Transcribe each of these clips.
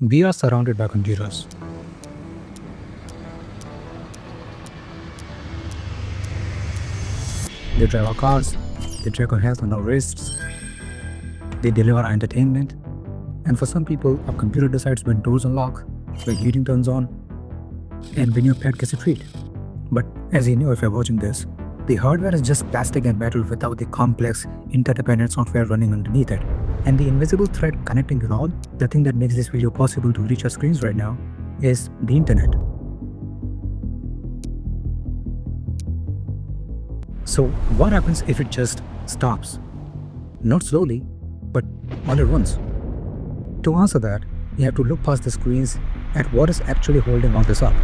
We are surrounded by computers. They drive our cars, they track our health on our wrists, they deliver our entertainment, and for some people, a computer decides when doors unlock, when heating turns on, and when your pet gets a treat. But as you know, if you're watching this, the hardware is just plastic and metal without the complex, interdependent software running underneath it. And the invisible thread connecting it all, the thing that makes this video possible to reach our screens right now, is the internet. So what happens if it just stops? Not slowly, but all at once. To answer that, you have to look past the screens at what is actually holding all this up.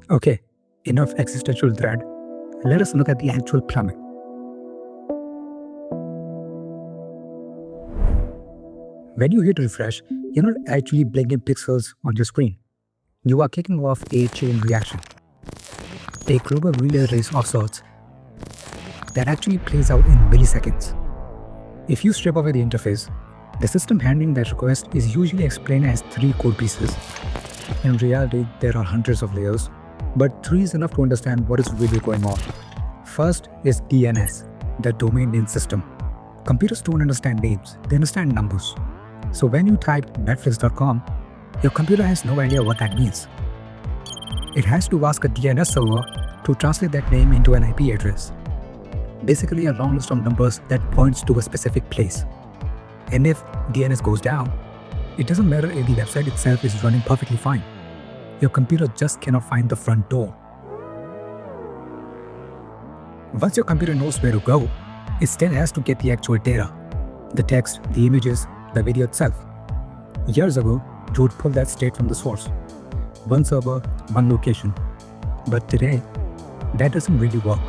Okay, enough existential dread. Let us look at the actual plumbing. When you hit refresh, you're not actually blinking pixels on your screen. You are kicking off a chain reaction, a global relay race of sorts that actually plays out in milliseconds. If you strip away the interface, the system handling that request is usually explained as 3 code pieces. In reality, there are hundreds of layers, but 3 is enough to understand what is really going on. First is DNS, the domain name system. Computers don't understand names, they understand numbers. So when you type netflix.com, your computer has no idea what that means. It has to ask a DNS server to translate that name into an IP address. Basically a long list of numbers that points to a specific place. And if DNS goes down, it doesn't matter if the website itself is running perfectly fine. Your computer just cannot find the front door. Once your computer knows where to go, it still has to get the actual data. The text, the images, the video itself. Years ago, you would pull that straight from the source. One server, one location. But today, that doesn't really work.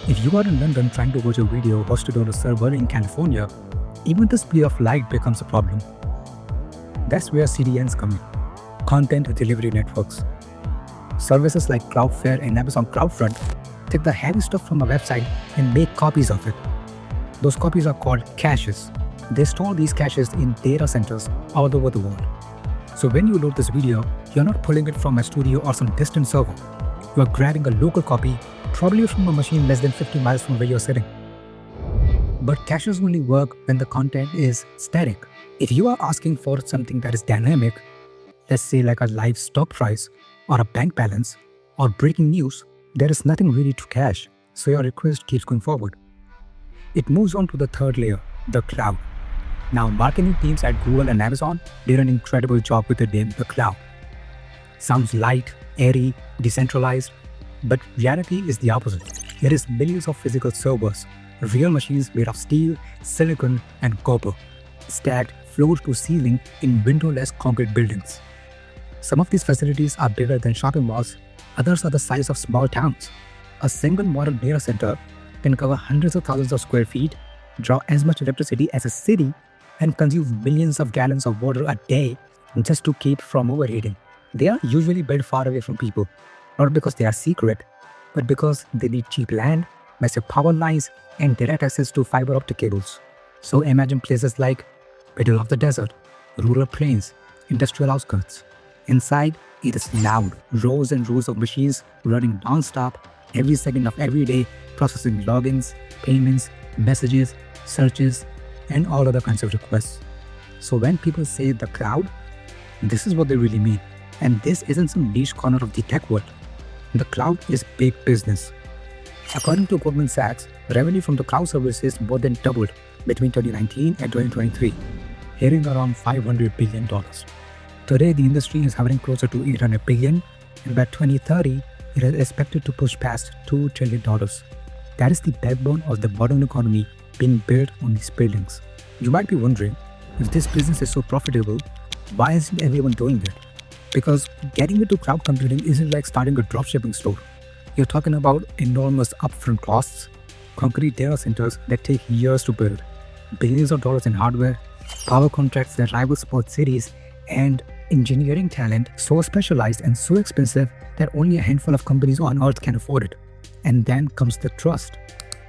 If you are in London trying to watch a video hosted on a server in California, even the speed of light becomes a problem. That's where CDNs come in, content delivery networks. Services like Cloudflare and Amazon CloudFront take the heavy stuff from a website and make copies of it. Those copies are called caches. They store these caches in data centers all over the world. So when you load this video, you're not pulling it from a studio or some distant server. You are grabbing a local copy, probably from a machine less than 50 miles from where you're sitting. But caches only work when the content is static. If you are asking for something that is dynamic, let's say like a live stock price or a bank balance or breaking news, there is nothing really to cache, so your request keeps going forward. It moves on to the third layer, the cloud. Now, marketing teams at Google and Amazon did an incredible job with the name the cloud. Sounds light, airy, decentralized, but reality is the opposite. It is millions of physical servers, real machines made of steel, silicon, and copper, stacked floor to ceiling in windowless concrete buildings. Some of these facilities are bigger than shopping malls, others are the size of small towns. A single modern data center can cover hundreds of thousands of square feet, draw as much electricity as a city, and consume millions of gallons of water a day just to keep from overheating. They are usually built far away from people, not because they are secret, but because they need cheap land, massive power lines, and direct access to fiber optic cables. So imagine places like middle of the desert, rural plains, industrial outskirts. Inside, it is loud, rows and rows of machines running non-stop every second of every day, processing logins, payments, messages, searches, and all other kinds of requests. So when people say the cloud, this is what they really mean. And this isn't some niche corner of the tech world. The cloud is big business. According to Goldman Sachs, revenue from the cloud services more than doubled between 2019 and 2023, hitting around $500 billion. Today, the industry is hovering closer to $800 billion, and by 2030, it is expected to push past $2 trillion. That is the backbone of the modern economy being built on these buildings. You might be wondering, if this business is so profitable, why isn't everyone doing it? Because getting into cloud computing isn't like starting a dropshipping store. You're talking about enormous upfront costs, concrete data centers that take years to build, billions of dollars in hardware, power contracts that rival sport cities, and engineering talent so specialized and so expensive that only a handful of companies on earth can afford it. And then comes the trust.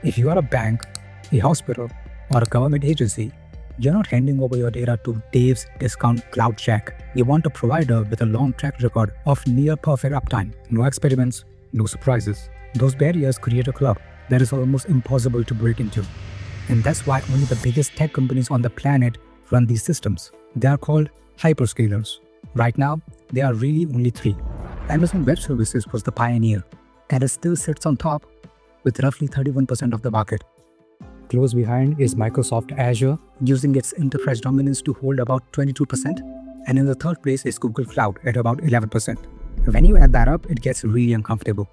If you are a bank, a hospital, or a government agency, you're not handing over your data to Dave's discount cloud check. You want a provider with a long track record of near perfect uptime. No experiments, no surprises. Those barriers create a club that is almost impossible to break into. And that's why only the biggest tech companies on the planet run these systems. They are called hyperscalers. Right now, there are really only three. Amazon Web Services was the pioneer, and it still sits on top with roughly 31% of the market. Close behind is Microsoft Azure, using its enterprise dominance to hold about 22%, and in the third place is Google Cloud at about 11%. When you add that up, it gets really uncomfortable.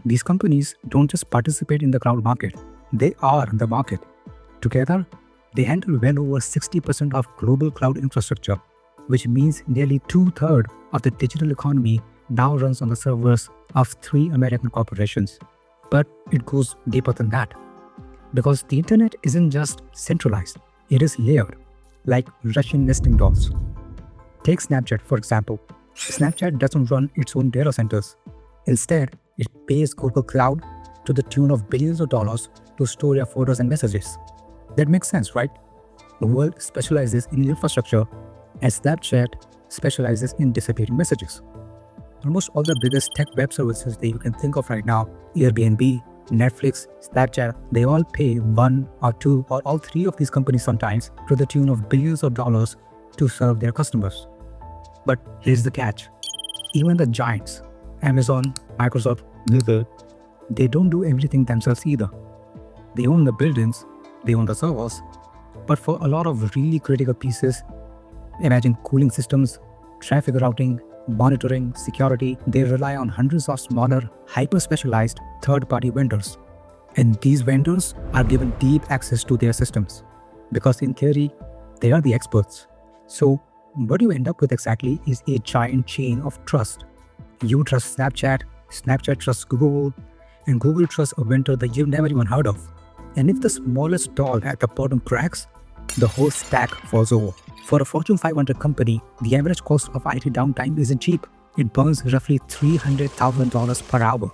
These companies don't just participate in the cloud market, they are the market. Together, they handle well over 60% of global cloud infrastructure, which means nearly 2/3 of the digital economy now runs on the servers of 3 American corporations. But it goes deeper than that. Because the internet isn't just centralized, it is layered, like Russian nesting dolls. Take Snapchat, for example. Snapchat doesn't run its own data centers. Instead, it pays Google Cloud to the tune of billions of dollars to store your photos and messages. That makes sense, right? The world specializes in infrastructure, and Snapchat specializes in dissipating messages. Almost all the biggest tech web services that you can think of right now, Airbnb, Netflix, Snapchat, they all pay one or two or all three of these companies sometimes to the tune of billions of dollars to serve their customers. But here's the catch. Even the giants, Amazon, Microsoft, Google, they don't do everything themselves either. They own the buildings, they own the servers, but for a lot of really critical pieces, imagine cooling systems, traffic routing, monitoring, security, they rely on hundreds of smaller, hyper-specialized third-party vendors. And these vendors are given deep access to their systems because in theory, they are the experts. So what you end up with exactly is a giant chain of trust. You trust Snapchat, Snapchat trusts Google, and Google trusts a vendor that you've never even heard of. And if the smallest doll at the bottom cracks, the whole stack falls over. For a Fortune 500 company, the average cost of IT downtime isn't cheap. It burns roughly $300,000 per hour.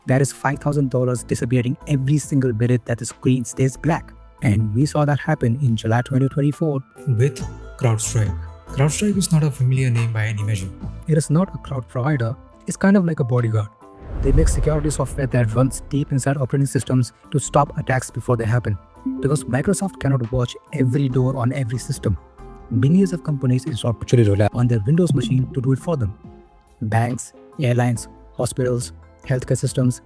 That is $5,000 disappearing every single minute that the screen stays black. And we saw that happen in July 2024 with CrowdStrike. CrowdStrike is not a familiar name by any measure. It is not a cloud provider, it's kind of like a bodyguard. They make security software that runs deep inside operating systems to stop attacks before they happen. Because Microsoft cannot watch every door on every system. Millions of companies actually rely on their Windows machine to do it for them. Banks, airlines, hospitals, healthcare systems,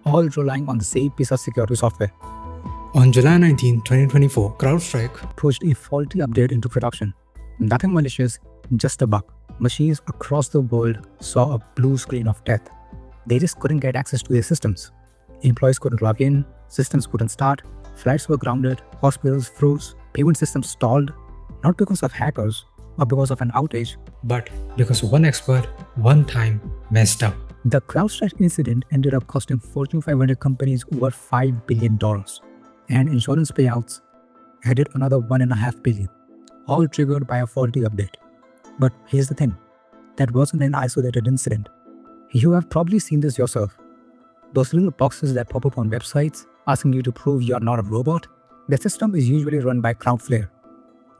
all relying on the same piece of security software. On July 19, 2024, CrowdStrike pushed a faulty update into production. Nothing malicious, just a bug. Machines across the world saw a blue screen of death. They just couldn't get access to their systems. Employees couldn't log in, systems couldn't start, flights were grounded, hospitals froze, payment systems stalled, not because of hackers or because of an outage, but because one expert, one time, messed up. The CrowdStrike incident ended up costing Fortune 500 companies over $5 billion, and insurance payouts added another $1.5 billion, all triggered by a faulty update. But here's the thing, that wasn't an isolated incident. You have probably seen this yourself. Those little boxes that pop up on websites asking you to prove you're not a robot, the system is usually run by Cloudflare.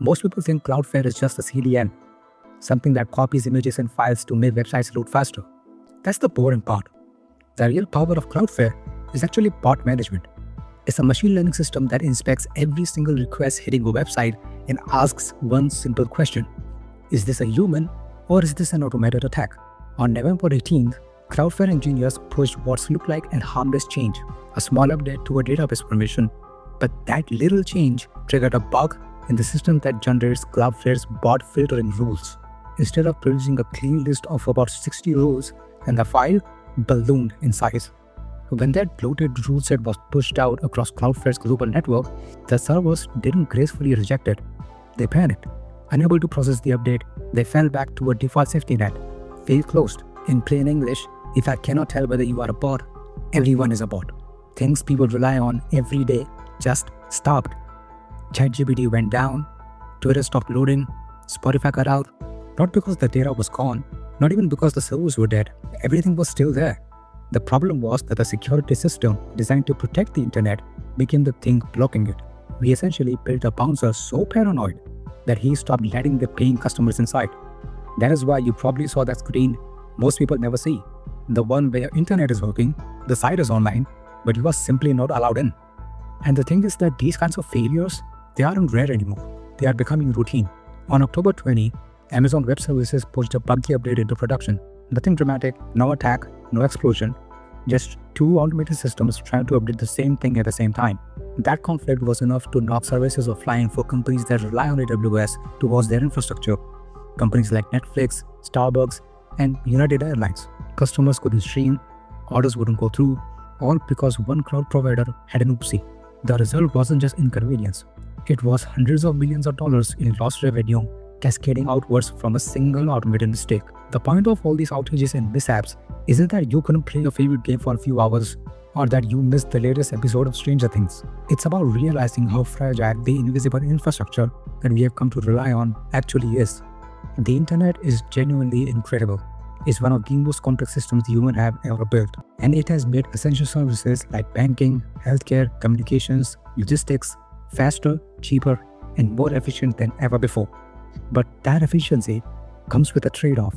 Most people think Cloudflare is just a CDN, something that copies images and files to make websites load faster. That's the boring part. The real power of Cloudflare is actually bot management. It's a machine learning system that inspects every single request hitting a website and asks one simple question. Is this a human or is this an automated attack? On November 18th, Cloudflare engineers pushed what looked like a harmless change, a small update to a database permission, but that little change triggered a bug in the system that generates Cloudflare's bot filtering rules. Instead of producing a clean list of about 60 rules, and the file ballooned in size. When that bloated rule set was pushed out across Cloudflare's global network, the servers didn't gracefully reject it. They panicked. Unable to process the update, they fell back to a default safety net. Fail closed. In plain English, if I cannot tell whether you are a bot, everyone is a bot. Things people rely on every day just stopped. ChatGPT went down, Twitter stopped loading, Spotify cut out, not because the data was gone, not even because the servers were dead. Everything was still there. The problem was that the security system designed to protect the internet became the thing blocking it. We essentially built a bouncer so paranoid that he stopped letting the paying customers inside. That is why you probably saw that screen most people never see. The one where your internet is working, the site is online, but you are simply not allowed in. And the thing is that these kinds of failures, they aren't rare anymore. They are becoming routine. On October 20, Amazon Web Services pushed a buggy update into production. Nothing dramatic, no attack, no explosion, just two automated systems trying to update the same thing at the same time. That conflict was enough to knock services offline for companies that rely on AWS to host their infrastructure. Companies like Netflix, Starbucks, and United Airlines. Customers couldn't stream, orders wouldn't go through, all because one cloud provider had an oopsie. The result wasn't just inconvenience. It was hundreds of millions of dollars in lost revenue cascading outwards from a single automated mistake. The point of all these outages and mishaps isn't that you couldn't play your favorite game for a few hours or that you missed the latest episode of Stranger Things. It's about realizing how fragile the invisible infrastructure that we have come to rely on actually is. The internet is genuinely incredible. It's one of the most complex systems humans have ever built, and it has made essential services like banking, healthcare, communications, logistics faster, cheaper, and more efficient than ever before. But that efficiency comes with a trade-off.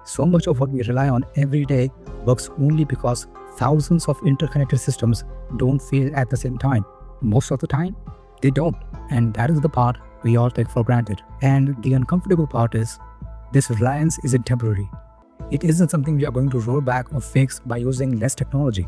So much of what we rely on every day works only because thousands of interconnected systems don't fail at the same time. Most of the time, they don't. And that is the part we all take for granted. And the uncomfortable part is, this reliance isn't temporary. It isn't something we are going to roll back or fix by using less technology.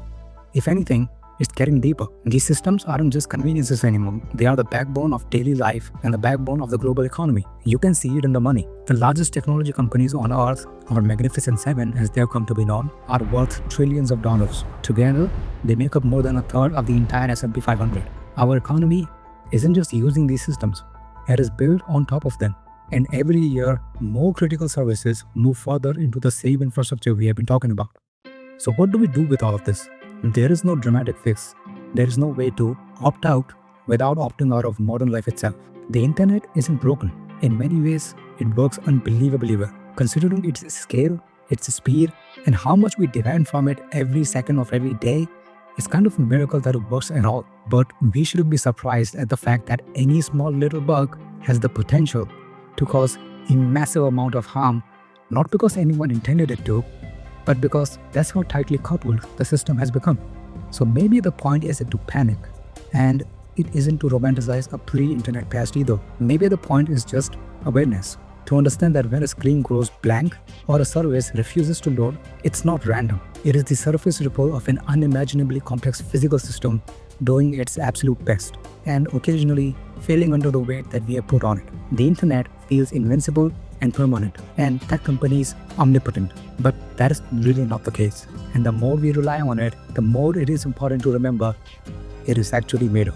If anything, it's getting deeper. These systems aren't just conveniences anymore. They are the backbone of daily life and the backbone of the global economy. You can see it in the money. The largest technology companies on earth, or Magnificent Seven as they have come to be known, are worth trillions of dollars. Together, they make up more than a third of the entire S&P 500. Our economy isn't just using these systems. It is built on top of them. And every year, more critical services move further into the same infrastructure we have been talking about. So what do we do with all of this? There is no dramatic fix. There is no way to opt out without opting out of modern life itself. The internet isn't broken. In many ways, it works unbelievably well. Considering its scale, its speed, and how much we depend from it every second of every day, it's kind of a miracle that it works at all. But we shouldn't be surprised at the fact that any small little bug has the potential to cause a massive amount of harm, not because anyone intended it to, but because that's how tightly coupled the system has become. So maybe the point isn't to panic, and it isn't to romanticize a pre-internet past either. Maybe the point is just awareness. To understand that when a screen goes blank or a service refuses to load, it's not random. It is the surface ripple of an unimaginably complex physical system doing its absolute best, and occasionally failing under the weight that we have put on it. The internet feels invincible and permanent, and tech companies omnipotent. But that is really not the case. And the more we rely on it, the more it is important to remember it is actually made of.